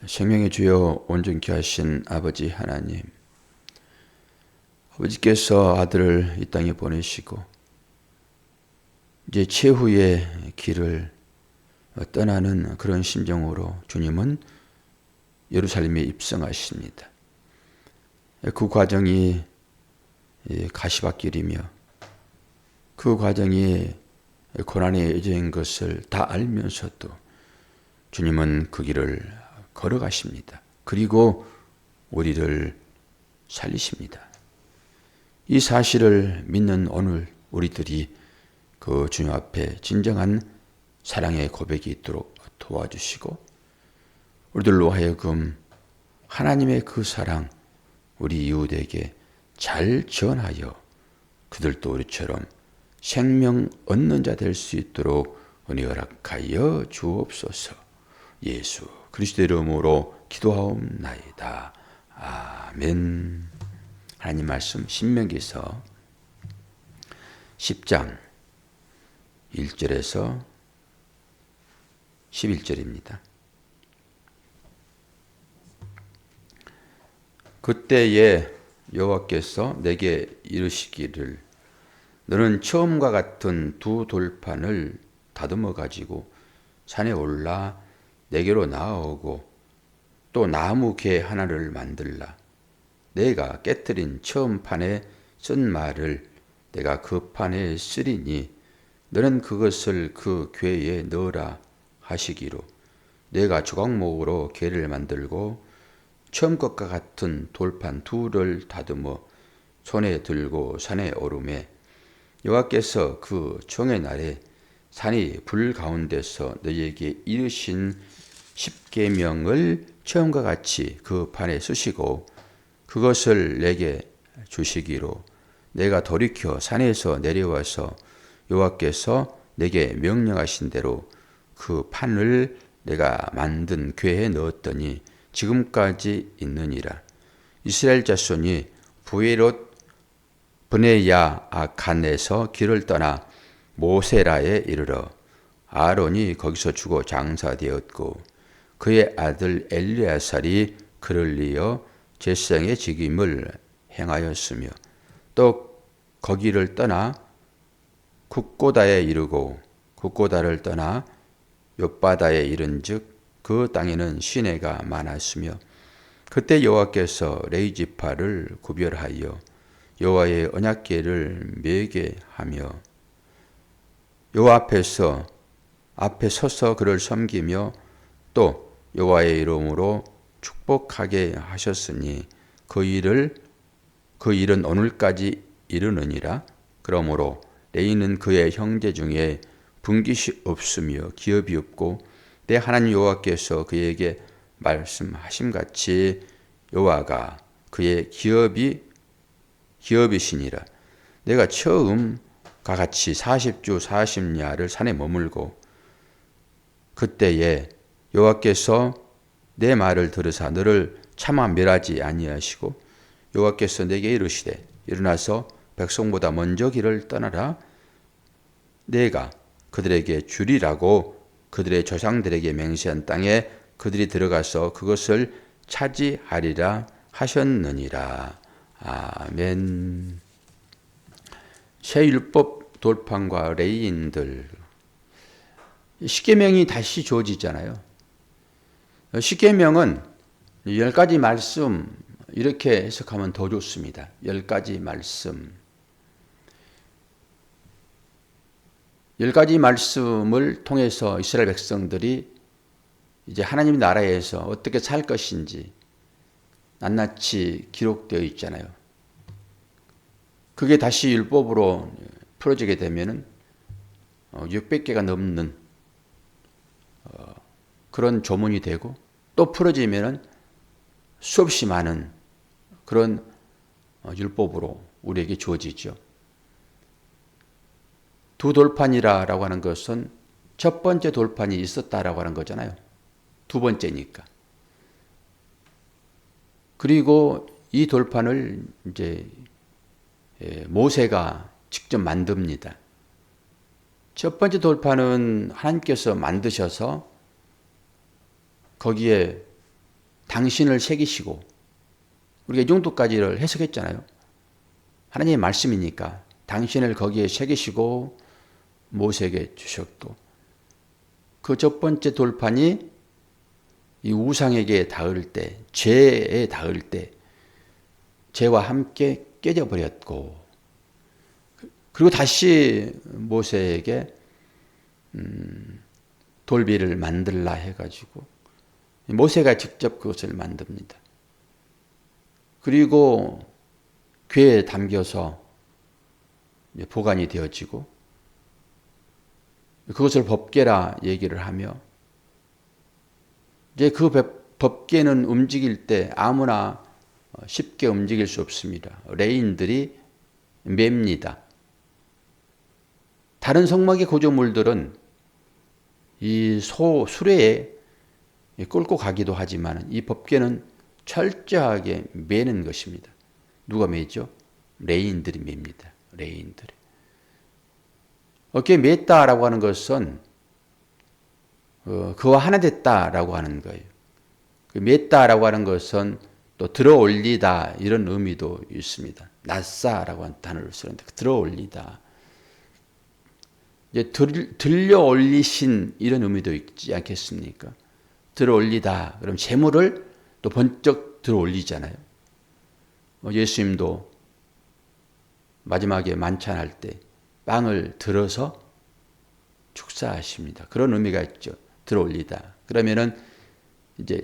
생명의 주여 온전케 하신 아버지 하나님, 아버지께서 아들을 이 땅에 보내시고 이제 최후의 길을 떠나는 그런 심정으로 주님은 예루살렘에 입성하십니다. 그 과정이 가시밭길이며 그 과정이 고난의 여정인 것을 다 알면서도 주님은 그 길을 걸어가십니다. 그리고 우리를 살리십니다. 이 사실을 믿는 오늘 우리들이 그 주님 앞에 진정한 사랑의 고백이 있도록 도와주시고, 우리들로 하여금 하나님의 그 사랑 우리 이웃에게 잘 전하여 그들도 우리처럼 생명 얻는 자 될 수 있도록 은혜 허락하여 주옵소서. 예수 그리스도의 이름으로 기도하옵나이다. 아멘. 하나님 말씀 신명기서 10장 1절에서 11절입니다. 그때에 여호와께서 내게 이르시기를, 너는 처음과 같은 두 돌판을 다듬어 가지고 산에 올라 내게로 나아오고 또 나무 개 하나를 만들라. 내가 깨뜨린 처음 판에 쓴 말을 내가 그 판에 쓰리니 너는 그것을 그 궤에 넣으라 하시기로, 내가 조각목으로 궤를 만들고 처음 것과 같은 돌판 둘을 다듬어 손에 들고 산에 오르매, 여호와께서 그 종의 날에 산이 불 가운데서 너희에게 이르신 십계명을 처음과 같이 그 판에 쓰시고 그것을 내게 주시기로, 내가 돌이켜 산에서 내려와서 여호와께서 내게 명령하신 대로 그 판을 내가 만든 궤에 넣었더니 지금까지 있느니라. 이스라엘 자손이 부에롯 브네야간에서 길을 떠나 모세라에 이르러 아론이 거기서 죽어 장사되었고 그의 아들 엘리야살이 그를 이어 제사장의 직임을 행하였으며, 또 거기를 떠나 국고다에 이르고 국고다를 떠나 욥바다에 이른즉 그 땅에는 시내가 많았으며, 그때 여호와께서 레이지파를 구별하여 여호와의 언약궤를 매게 하며 여호와 앞에 서서 그를 섬기며 또 여호와의 이름으로 축복하게 하셨으니 그 일은 오늘까지 이르느니라. 그러므로 레이는 그의 형제 중에 분깃이 없으며 기업이 없고 내 하나님 여호와께서 그에게 말씀하심같이 여호와가 그의 기업이시니라. 내가 처음과 같이 40주 40야를 산에 머물고 그때에 여호와께서 내 말을 들으사 너를 차마 멸하지 아니하시고, 여호와께서 내게 이르시되 일어나서 백성보다 먼저 길을 떠나라. 내가 그들에게 주리라고 그들의 조상들에게 맹세한 땅에 그들이 들어가서 그것을 차지하리라 하셨느니라. 아멘. 새 율법 돌판과 레위인들, 십계명이 다시 주어지잖아요. 십계명은 10가지 말씀, 이렇게 해석하면 더 좋습니다. 10가지 말씀. 10가지 말씀을 통해서 이스라엘 백성들이 이제 하나님 나라에서 어떻게 살 것인지 낱낱이 기록되어 있잖아요. 그게 다시 율법으로 풀어지게 되면은 600개가 넘는 그런 조문이 되고, 또 풀어지면은 수없이 많은 그런 율법으로 우리에게 주어지죠. 두 돌판이라고 하는 것은 첫 번째 돌판이 있었다라고 하는 거잖아요. 두 번째니까. 그리고 이 돌판을 이제 모세가 직접 만듭니다. 첫 번째 돌판은 하나님께서 만드셔서 거기에 당신을 새기시고, 우리가 이 정도까지를 해석했잖아요. 하나님의 말씀이니까 당신을 거기에 새기시고 모세에게 주셨고, 그 첫 번째 돌판이 이 우상에게 닿을 때, 죄에 닿을 때 죄와 함께 깨져버렸고, 그리고 다시 모세에게 돌비를 만들라 해가지고 모세가 직접 그것을 만듭니다. 그리고 궤에 담겨서 보관이 되어지고, 그것을 법궤라 얘기를 하며, 이제 그 법궤는 움직일 때 아무나 쉽게 움직일 수 없습니다. 레인들이 맵니다. 다른 성막의 구조물들은 이 수레에 끌고 가기도 하지만 이 법궤는 철저하게 매는 것입니다. 누가 매죠? 레인들이 맵니다. 레인들이. 어깨에 맸다라고 하는 것은 그와 하나 됐다라고 하는 거예요. 그 맸다라고 하는 것은 또 들어 올리다 이런 의미도 있습니다. 낫사라고 하는 단어를 쓰는데 들어 올리다. 이제 들려 올리신 이런 의미도 있지 않겠습니까? 들어 올리다. 그럼 재물을 또 번쩍 들어 올리잖아요. 예수님도 마지막에 만찬할 때 빵을 들어서 축사하십니다. 그런 의미가 있죠. 들어 올리다. 그러면은 이제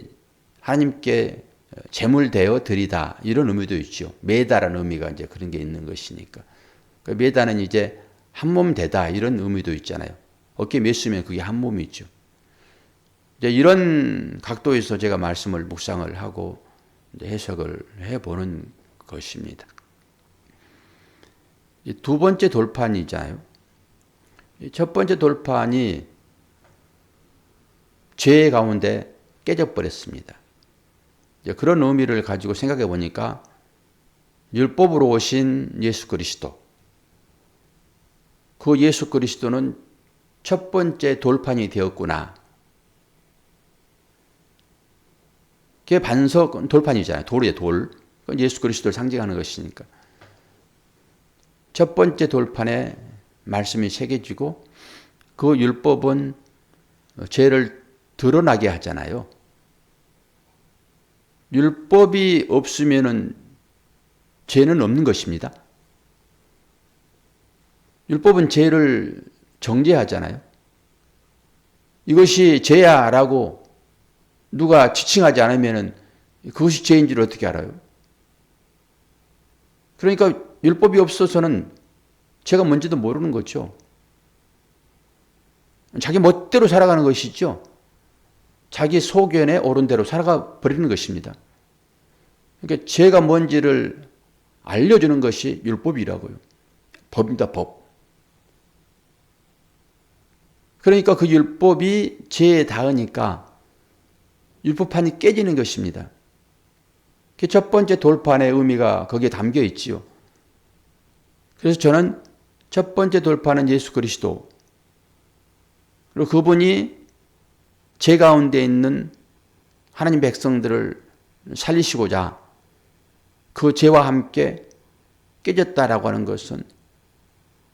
하나님께 제물 되어 드리다 이런 의미도 있죠. 매다라는 의미가 이제 그런 게 있는 것이니까. 매다는 이제 한 몸 되다 이런 의미도 있잖아요. 어깨 맸으면 그게 한 몸이죠. 이제 이런 각도에서 제가 말씀을 묵상을 하고 이제 해석을 해보는 것입니다. 두 번째 돌판이잖아요. 첫 번째 돌판이 죄 가운데 깨져버렸습니다. 그런 의미를 가지고 생각해 보니까 율법으로 오신 예수 그리스도, 그 예수 그리스도는 첫 번째 돌판이 되었구나. 그게 반석 돌판이잖아요. 돌이에요, 돌. 예수 그리스도를 상징하는 것이니까. 첫 번째 돌판에 말씀이 새겨지고, 그 율법은 죄를 드러나게 하잖아요. 율법이 없으면은 죄는 없는 것입니다. 율법은 죄를 정죄하잖아요. 이것이 죄야라고 누가 지칭하지 않으면은 그것이 죄인 줄 어떻게 알아요? 그러니까 율법이 없어서는 죄가 뭔지도 모르는 거죠. 자기 멋대로 살아가는 것이죠. 자기 소견에 옳은 대로 살아가 버리는 것입니다. 그러니까 죄가 뭔지를 알려주는 것이 율법이라고요. 법입니다, 법. 그러니까 그 율법이 죄에 닿으니까 율법판이 깨지는 것입니다. 그 첫 번째 돌판의 의미가 거기에 담겨 있지요. 그래서 저는 첫 번째 돌판은 예수 그리스도, 그리고 그분이 죄 가운데 있는 하나님 백성들을 살리시고자 그 죄와 함께 깨졌다라고 하는 것은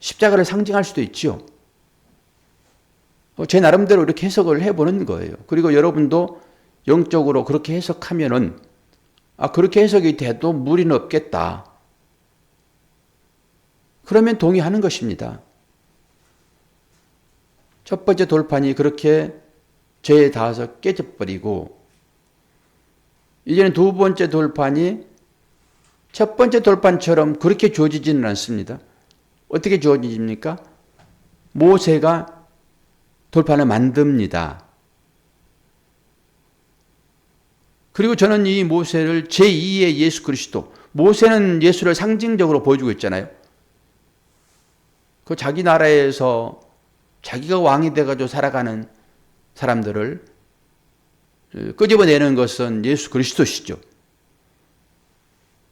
십자가를 상징할 수도 있죠. 제 나름대로 이렇게 해석을 해보는 거예요. 그리고 여러분도 영적으로 그렇게 해석하면은 그렇게 해석이 돼도 무리는 없겠다. 그러면 동의하는 것입니다. 첫 번째 돌판이 그렇게 죄에 닿아서 깨져버리고, 이제는 두 번째 돌판이 첫 번째 돌판처럼 그렇게 주어지지는 않습니다. 어떻게 주어집니까? 모세가 돌판을 만듭니다. 그리고 저는 이 모세를 제2의 예수 그리스도, 모세는 예수를 상징적으로 보여주고 있잖아요. 그 자기 나라에서 자기가 왕이 돼가지고 살아가는 사람들을 끄집어내는 것은 예수 그리스도시죠.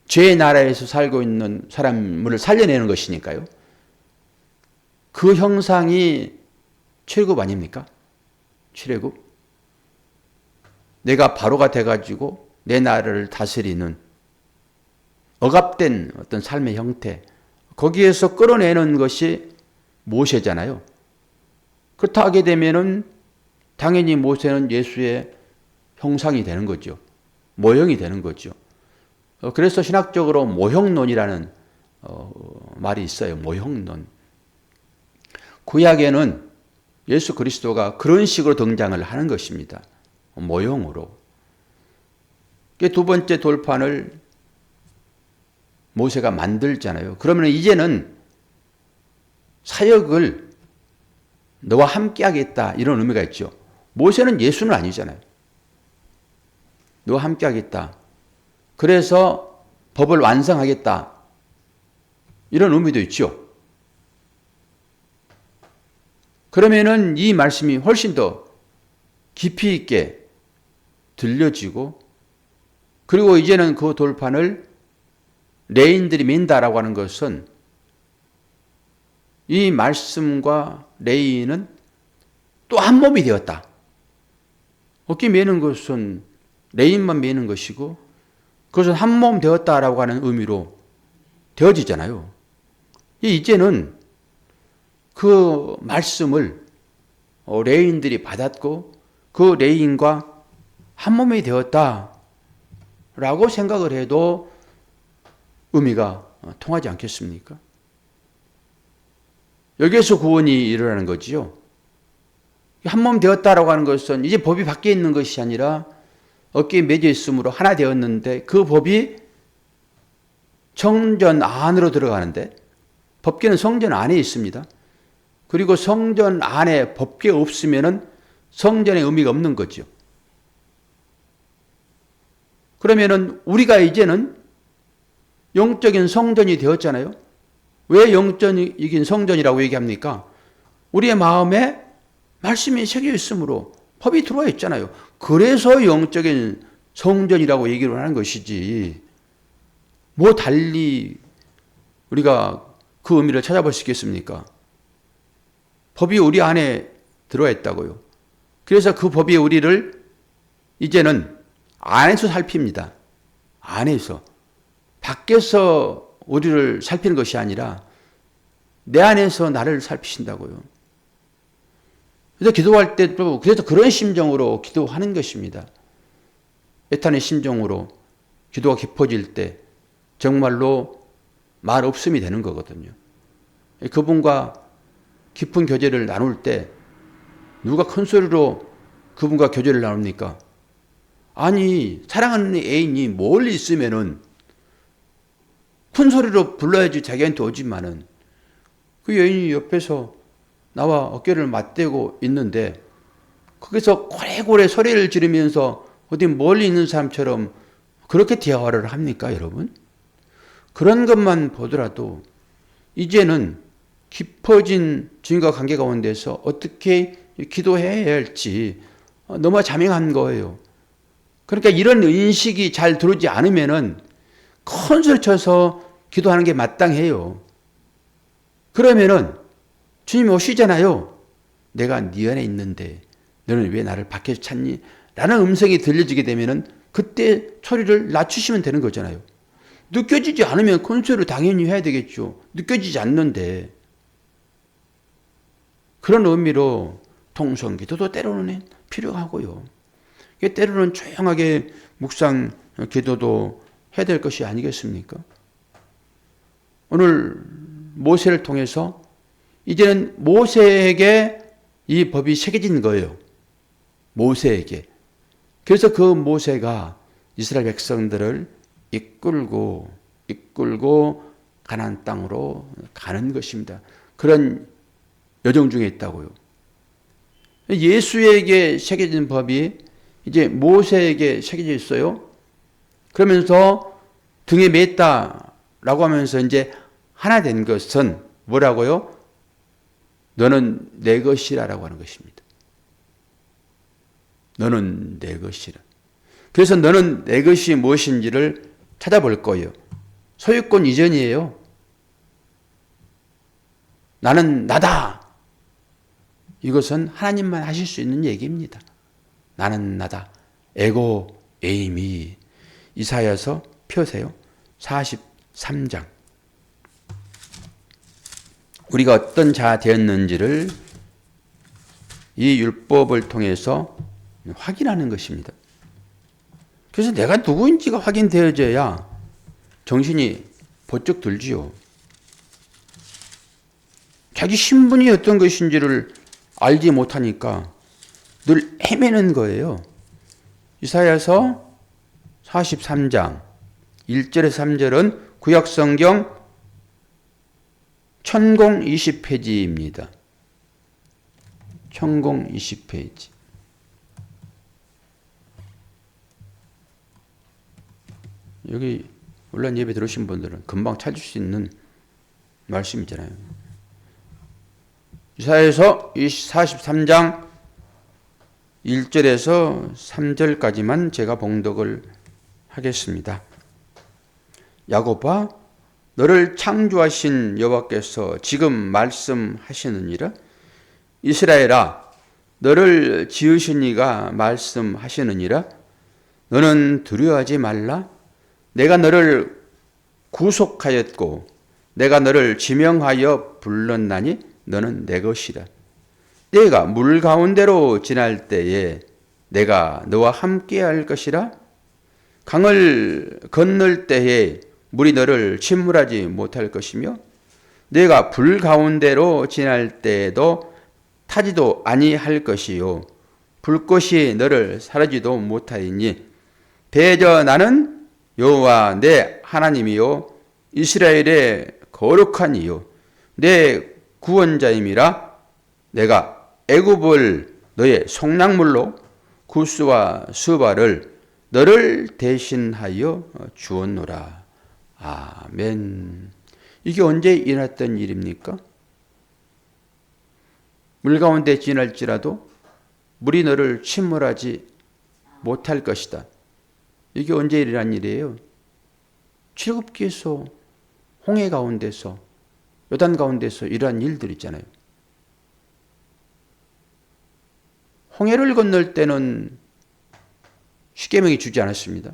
죄의 나라에서 살고 있는 사람을 살려내는 것이니까요. 그 형상이 출애굽 아닙니까? 출애굽. 내가 바로가 돼가지고 내 나라를 다스리는 억압된 어떤 삶의 형태, 거기에서 끌어내는 것이 모세잖아요. 그렇다 하게 되면은 당연히 모세는 예수의 형상이 되는 거죠. 모형이 되는 거죠. 그래서 신학적으로 모형론이라는 말이 있어요. 모형론. 구약에는 예수 그리스도가 그런 식으로 등장을 하는 것입니다. 모형으로. 두 번째 돌판을 모세가 만들잖아요. 그러면 이제는 사역을 너와 함께 하겠다 이런 의미가 있죠. 모세는 예수는 아니잖아요. 너와 함께 하겠다. 그래서 법을 완성하겠다. 이런 의미도 있죠. 그러면은 이 말씀이 훨씬 더 깊이 있게 들려지고, 그리고 이제는 그 돌판을 레인들이 민다라고 하는 것은 이 말씀과 레인은 또 한 몸이 되었다. 어깨 매는 것은 레인만 매는 것이고 그것은 한 몸 되었다라고 하는 의미로 되어지잖아요. 이제는 그 말씀을 레인들이 받았고 그 레인과 한 몸이 되었다라고 생각을 해도 의미가 통하지 않겠습니까? 여기에서 구원이 일어나는 거지요. 한 몸 되었다라고 하는 것은 이제 법이 밖에 있는 것이 아니라 어깨에 매져 있으므로 하나 되었는데, 그 법이 성전 안으로 들어가는데, 법궤는 성전 안에 있습니다. 그리고 성전 안에 법궤 없으면은 성전의 의미가 없는 거죠. 그러면은 우리가 이제는 영적인 성전이 되었잖아요. 왜 영적인 성전이라고 얘기합니까? 우리의 마음에 말씀이 새겨 있으므로 법이 들어와 있잖아요. 그래서 영적인 성전이라고 얘기를 하는 것이지, 뭐 달리 우리가 그 의미를 찾아볼 수 있겠습니까? 법이 우리 안에 들어와 있다고요. 그래서 그 법이 우리를 이제는 안에서 살핍니다. 안에서. 밖에서 우리를 살피는 것이 아니라 내 안에서 나를 살피신다고요. 그래서 기도할 때도 그래서 그런 심정으로 기도하는 것입니다. 애탄의 심정으로 기도가 깊어질 때 정말로 말 없음이 되는 거거든요. 그분과 깊은 교제를 나눌 때 누가 큰 소리로 그분과 교제를 나눕니까? 아니, 사랑하는 애인이 멀리 있으면은 큰 소리로 불러야지 자기한테 오지만은, 그 여인이 옆에서 나와 어깨를 맞대고 있는데 거기서 고래고래 소리를 지르면서 어디 멀리 있는 사람처럼 그렇게 대화를 합니까, 여러분? 그런 것만 보더라도 이제는 깊어진 주님과 관계 가운데서 어떻게 기도해야 할지 너무 자명한 거예요. 그러니까 이런 인식이 잘 들어오지 않으면은 큰 소리 쳐서 기도하는 게 마땅해요. 그러면은 주님이 오시잖아요. 내가 네 안에 있는데 너는 왜 나를 밖에서 찾니? 라는 음성이 들려지게 되면은 그때 소리를 낮추시면 되는 거잖아요. 느껴지지 않으면 큰 소리로 당연히 해야 되겠죠. 느껴지지 않는데. 그런 의미로 통성기도도 때로는 필요하고요. 때로는 조용하게 묵상 기도도 해야 될 것이 아니겠습니까? 오늘 모세를 통해서 이제는 모세에게 이 법이 새겨진 거예요. 모세에게. 그래서 그 모세가 이스라엘 백성들을 이끌고 가나안 땅으로 가는 것입니다. 그런 여정 중에 있다고요. 예수에게 새겨진 법이 이제 모세에게 새겨져 있어요. 그러면서 등에 맸다라고 하면서 이제 하나 된 것은 뭐라고요? 너는 내 것이라라고 하는 것입니다. 너는 내 것이라. 그래서 너는 내 것이 무엇인지를 찾아볼 거예요. 소유권 이전이에요. 나는 나다. 이것은 하나님만 하실 수 있는 얘기입니다. 나는 나다. 에고 에이미. 이사야서 펴세요. 43장. 우리가 어떤 자 되었는지를 이 율법을 통해서 확인하는 것입니다. 그래서 내가 누구인지가 확인되어져야 정신이 번쩍 들지요. 자기 신분이 어떤 것인지를 알지 못하니까 늘 헤매는 거예요. 이사야서 43장 1절에서 3절은 구약성경 1020페이지입니다. 1020페이지. 여기 온라인 예배 들으신 분들은 금방 찾을 수 있는 말씀이잖아요. 이사야서 43장 1절에서 3절까지만 제가 봉독을 하겠습니다. 야곱아, 너를 창조하신 여호와께서 지금 말씀하시느니라. 이스라엘아, 너를 지으신 이가 말씀하시느니라. 너는 두려워하지 말라. 내가 너를 구속하였고 내가 너를 지명하여 불렀나니 너는 내 것이라. 내가 물 가운데로 지날 때에 내가 너와 함께 할 것이라. 강을 건널 때에 물이 너를 침몰하지 못할 것이며 내가 불 가운데로 지날 때에도 타지도 아니할 것이요 불꽃이 너를 사르지도 못하리니 대저 나는 여호와 내 하나님이요 이스라엘의 거룩한 이요 내 구원자임이라. 내가 애굽을 너의 속량물로 구스와 수바를 너를 대신하여 주었노라. 아멘. 이게 언제 일어났던 일입니까? 물 가운데 지날지라도 물이 너를 침몰하지 못할 것이다. 이게 언제 일어난 일이에요? 출애굽기에서 홍해 가운데서 요단 가운데서 이러한 일들 있잖아요. 홍해를 건널 때는 십계명이 주지 않았습니다.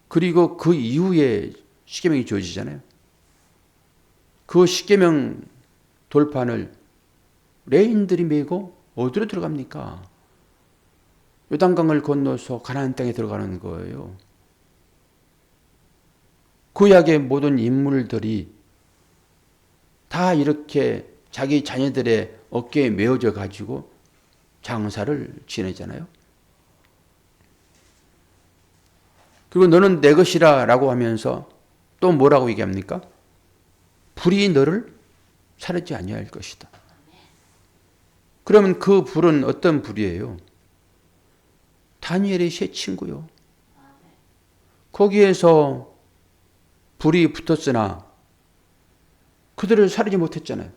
그리고 그 이후에 십계명이 주어지잖아요. 그 십계명 돌판을 레인들이 메고 어디로 들어갑니까? 요단강을 건너서 가나안 땅에 들어가는 거예요. 구약의 모든 인물들이 다 이렇게 자기 자녀들의 어깨에 메어져 가지고 장사를 지내잖아요. 그리고 너는 내 것이라 라고 하면서 또 뭐라고 얘기합니까? 불이 너를 사르지 아니할 것이다. 그러면 그 불은 어떤 불이에요? 다니엘의 세 친구요. 거기에서 불이 붙었으나 그들을 사르지 못했잖아요.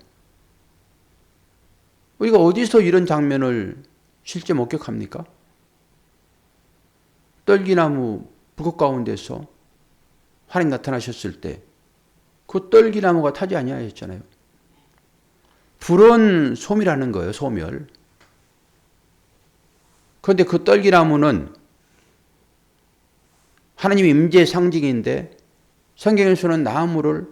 우리가 어디서 이런 장면을 실제 목격합니까? 떨기나무 불꽃 가운데서 하나님 나타나셨을 때 그 떨기나무가 타지 아니하였잖아요. 불은 소멸하는 거예요. 소멸. 그런데 그 떨기나무는 하나님의 임재의 상징인데 성경에서는 나무를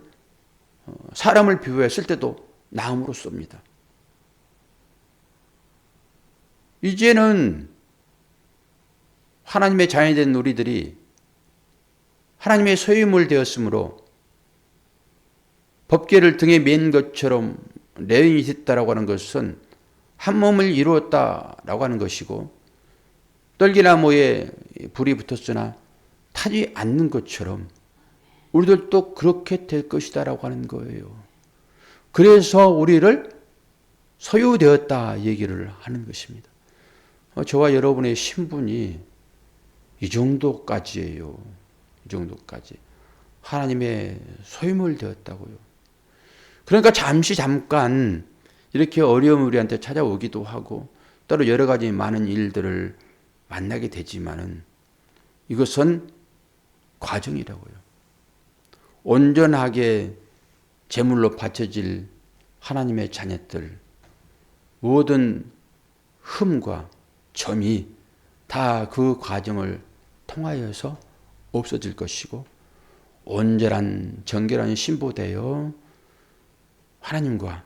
사람을 비유했을 때도 나무로 씁니다. 이제는 하나님의 자녀이 된 우리들이 하나님의 소유물 되었으므로 법궤를 등에 맨 것처럼 레인이 됐다라고 하는 것은 한 몸을 이루었다라고 하는 것이고 떨기나무에 불이 붙었으나 타지 않는 것처럼 우리들도 그렇게 될 것이다라고 하는 거예요. 그래서 우리를 소유되었다 얘기를 하는 것입니다. 저와 여러분의 신분이 이 정도까지예요. 이 정도까지. 하나님의 소유물 되었다고요. 그러니까 잠깐 이렇게 어려움이 우리한테 찾아오기도 하고 따로 여러 가지 많은 일들을 만나게 되지만은 이것은 과정이라고요. 온전하게 제물로 바쳐질 하나님의 자녀들 모든 흠과 점이 다 그 과정을 통하여서 없어질 것이고 온전한 정결한 신부되어 하나님과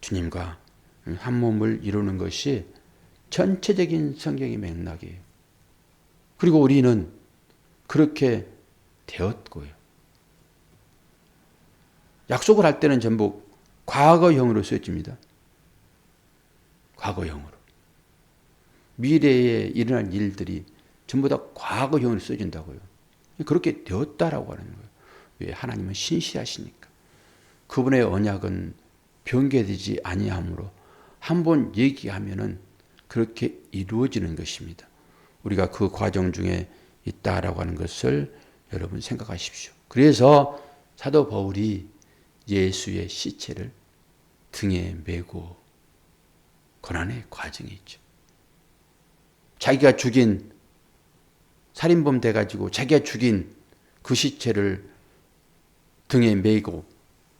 주님과 한 몸을 이루는 것이 전체적인 성경의 맥락이에요. 그리고 우리는 그렇게 되었고요. 약속을 할 때는 전부 과거형으로 쓰여집니다. 과거형으로. 미래에 일어날 일들이 전부 다 과거형으로 쓰여진다고요. 그렇게 되었다라고 하는 거예요. 왜? 하나님은 신실하시니까. 그분의 언약은 변개되지 아니하므로 한번 얘기하면은 그렇게 이루어지는 것입니다. 우리가 그 과정 중에 있다라고 하는 것을 여러분 생각하십시오. 그래서 사도 바울이 예수의 시체를 등에 메고 고난의 과정이 있죠. 자기가 죽인 살인범 돼가지고 자기가 죽인 그 시체를 등에 메고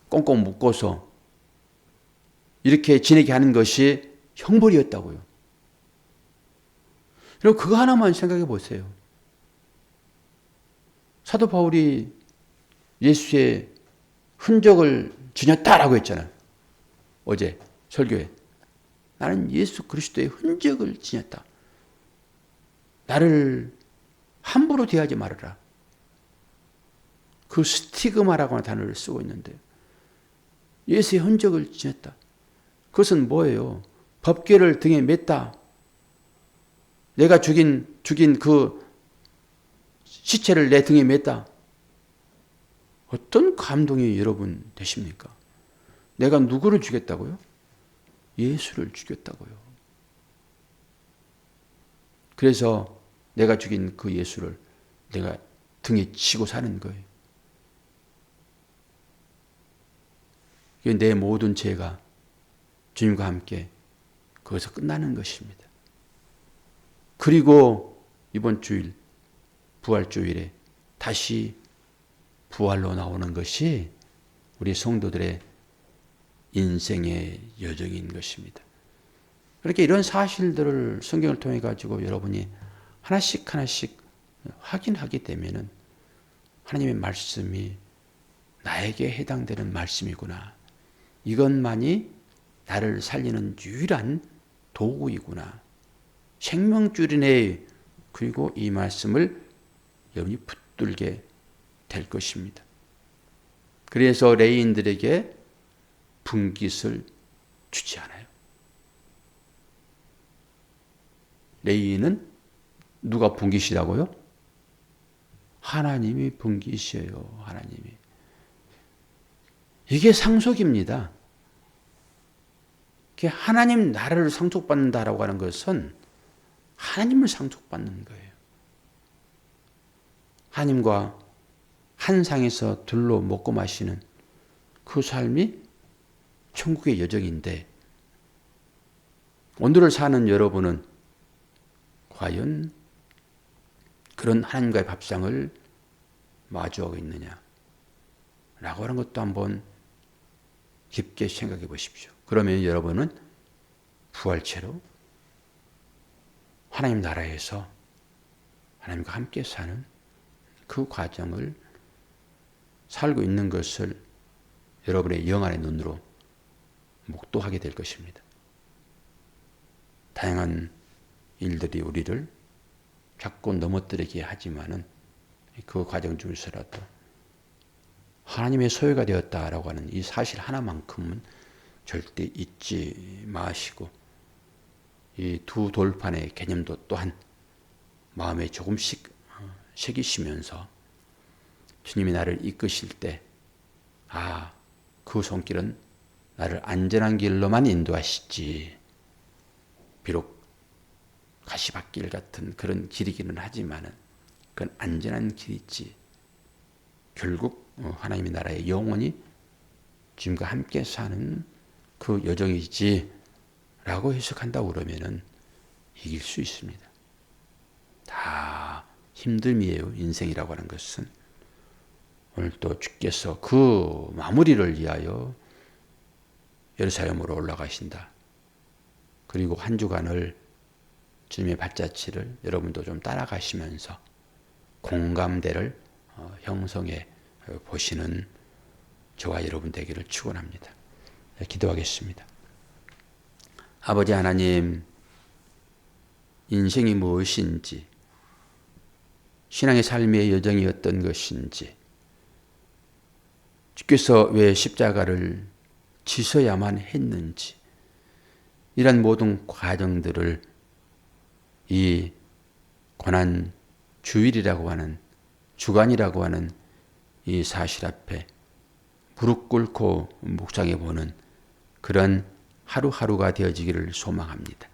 꽁꽁 묶어서 이렇게 지내게 하는 것이 형벌이었다고요. 그리고 그거 하나만 생각해 보세요. 사도 바울이 예수의 흔적을 지녔다라고 했잖아요. 어제 설교에. 나는 예수 그리스도의 흔적을 지녔다. 나를 함부로 대하지 말아라. 그 스티그마라고 하는 단어를 쓰고 있는데 예수의 흔적을 지녔다. 그것은 뭐예요? 법궤를 등에 맸다. 내가 죽인 그 시체를 내 등에 맸다. 어떤 감동이 여러분 되십니까? 내가 누구를 죽였다고요? 예수를 죽였다고요. 그래서 내가 죽인 그 예수를 내가 등에 지고 사는 거예요. 내 모든 죄가 주님과 함께 거기서 끝나는 것입니다. 그리고 이번 주일, 부활주일에 다시 부활로 나오는 것이 우리 성도들의 인생의 여정인 것입니다. 그렇게 이런 사실들을 성경을 통해 가지고 여러분이 하나씩 확인하게 되면은 하나님의 말씀이 나에게 해당되는 말씀이구나. 이것만이 나를 살리는 유일한 도구이구나. 생명줄이네. 그리고 이 말씀을 여러분이 붙들게 될 것입니다. 그래서 레위인들에게 분깃을 주지 않아요. 레위인은 누가 분깃이라고요? 하나님이 분깃이에요. 하나님이. 이게 상속입니다. 하나님 나라를 상속받는다라고 하는 것은 하나님을 상속받는 거예요. 하나님과 한 상에서 둘로 먹고 마시는 그 삶이 천국의 여정인데 오늘을 사는 여러분은 과연 그런 하나님과의 밥상을 마주하고 있느냐 라고 하는 것도 한번 깊게 생각해 보십시오. 그러면 여러분은 부활체로 하나님 나라에서 하나님과 함께 사는 그 과정을 살고 있는 것을 여러분의 영안의 눈으로 목도하게 될 것입니다. 다양한 일들이 우리를 자꾸 넘어뜨리게 하지만은 그 과정 중에서라도 하나님의 소유가 되었다라고 하는 이 사실 하나만큼은 절대 잊지 마시고 이 두 돌판의 개념도 또한 마음에 조금씩 새기시면서 주님이 나를 이끄실 때 그 손길은 나를 안전한 길로만 인도하시지 비록 가시밭길 같은 그런 길이기는 하지만은 그건 안전한 길이지 결국 하나님의 나라의 영원히 주님과 함께 사는 그 여정이지 라고 해석한다고 그러면은 이길 수 있습니다. 다 힘듦이에요. 인생이라고 하는 것은. 오늘 또 주께서 그 마무리를 위하여 예루살렘으로 올라가신다. 그리고 한 주간을 주님의 발자취를 여러분도 좀 따라가시면서 공감대를 형성해 보시는 저와 여러분 되기를 축원합니다. 기도하겠습니다. 아버지 하나님, 인생이 무엇인지, 신앙의 삶의 여정이 어떤 것인지, 주께서 왜 십자가를 지셔야만 했는지, 이런 모든 과정들을 이 고난 주일이라고 하는, 주간이라고 하는 이 사실 앞에 무릎 꿇고 묵상해 보는 그런 하루하루가 되어지기를 소망합니다.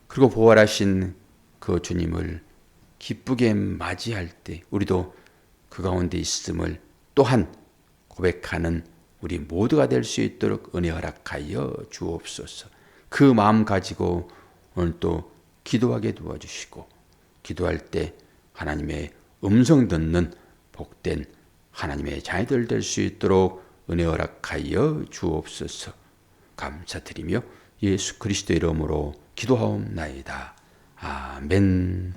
그리고 부활하신 그 주님을 기쁘게 맞이할 때 우리도 그 가운데 있음을 또한 고백하는 우리 모두가 될 수 있도록 은혜 허락하여 주옵소서. 그 마음 가지고 오늘 또 기도하게 도와주시고, 기도할 때 하나님의 음성 듣는 복된 하나님의 자녀들 될 수 있도록 은혜 허락하여 주옵소서. 감사드리며 예수 그리스도의 이름으로 기도하옵나이다. 아멘.